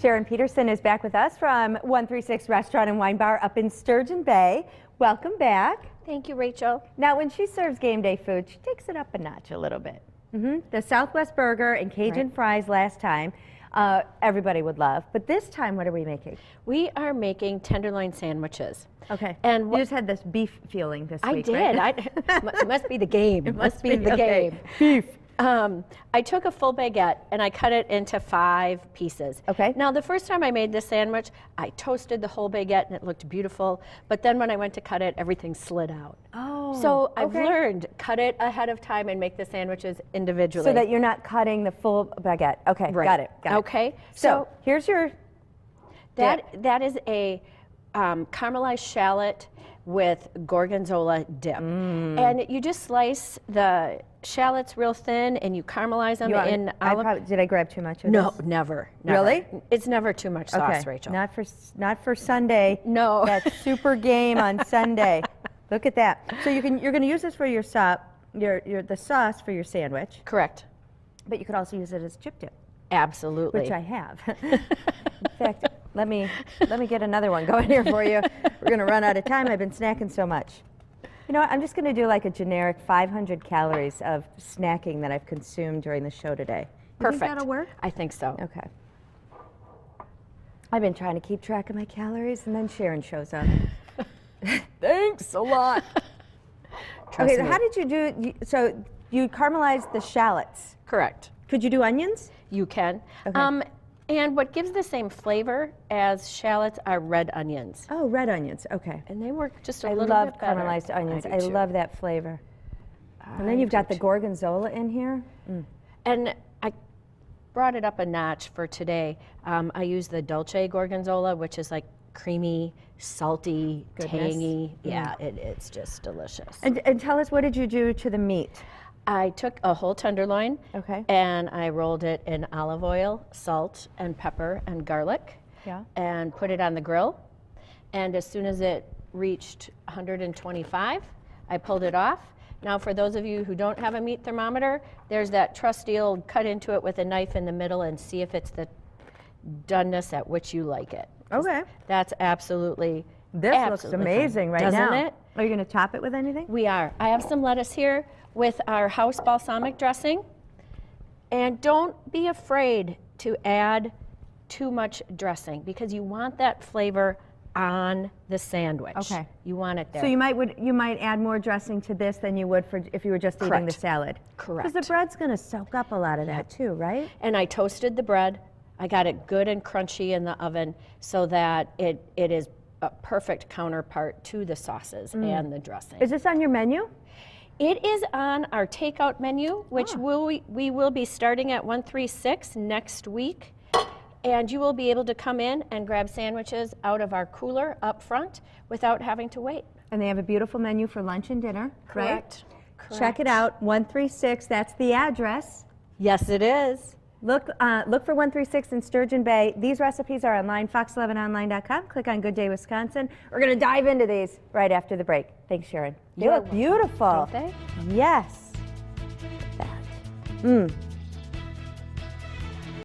Sharon Peterson is back with us from 136 Restaurant and Wine Bar up in Sturgeon Bay. Welcome back. Thank you, Rachel. Now, when she serves game day food, she takes it up a notch a little bit. The Southwest Burger and Cajun fries last time, everybody would love. But this time, what are we making? We are making tenderloin sandwiches. Okay. And you just had this beef feeling this week, did. right? It must be the game. It must be the okay. game. Beef. I took a full baguette and I cut it into 5 pieces. Okay. Now, the first time I made this sandwich, I toasted the whole baguette and it looked beautiful. But then when I went to cut it, everything slid out. Oh. So I've learned, cut it ahead of time and make the sandwiches individually. So that you're not cutting the full baguette. Okay, got it. Okay. So here's your that is a caramelized shallot with gorgonzola dip. And you just slice the shallots real thin and you caramelize them in olive. Did I grab too much of No, this? never. Really? It's never too much sauce, Rachel. Not for Sunday. No. That super game on Sunday. Look at that. So you're going to use this for your the sauce for your sandwich. Correct. But you could also use it as chip dip. Absolutely. Which I have. In fact, let me get another one going here for you. We're going to run out of time. I've been snacking so much. You know what? I'm just going to do like a generic 500 calories of snacking that I've consumed during the show today. Perfect. Think that'll work? I think so. Okay. I've been trying to keep track of my calories, and then Sharon shows up. Thanks a lot. Okay, so how did you do? So you caramelized the shallots. Correct. Could you do onions? You can. Okay. And what gives the same flavor as shallots are red onions. Oh, red onions. Okay. And they work just a I little love bit better. caramelized onions. I I do too. love that flavor. And then you've got the gorgonzola in here. And I brought it up a notch for today. I use the dolce gorgonzola, which is like creamy, salty, tangy. Yeah, it's just delicious. And tell us, what did you do to the meat? I took a whole tenderloin, and I rolled it in olive oil, salt, and pepper, and garlic, and put it on the grill. And as soon as it reached 125, I pulled it off. Now, for those of you who don't have a meat thermometer, there's that trusty old cut into it with a knife in the middle and see if it's the doneness at which you like it. Okay. That's absolutely This looks amazing right now. Doesn't it? Are you going to top it with anything? We are. I have some lettuce here with our house balsamic dressing. And don't be afraid to add too much dressing because you want that flavor on the sandwich. Okay. You want it there. So you might add more dressing to this than you would if you were just eating the salad. Correct. Because the bread's going to soak up a lot of that too, right? And I toasted the bread. I got it good and crunchy in the oven so that it is a perfect counterpart to the sauces and the dressing. Is this on your menu? It is on our takeout menu, which we will be starting at 136 next week. And you will be able to come in and grab sandwiches out of our cooler up front without having to wait. And they have a beautiful menu for lunch and dinner, Correct. right? Check it out, 136, that's the address. Yes, it is. Look for 136 in Sturgeon Bay. These recipes are online, fox11online.com. Click on Good Day Wisconsin. We're going to dive into these right after the break. Thanks, Sharon. They look beautiful. Don't they? Yes. That.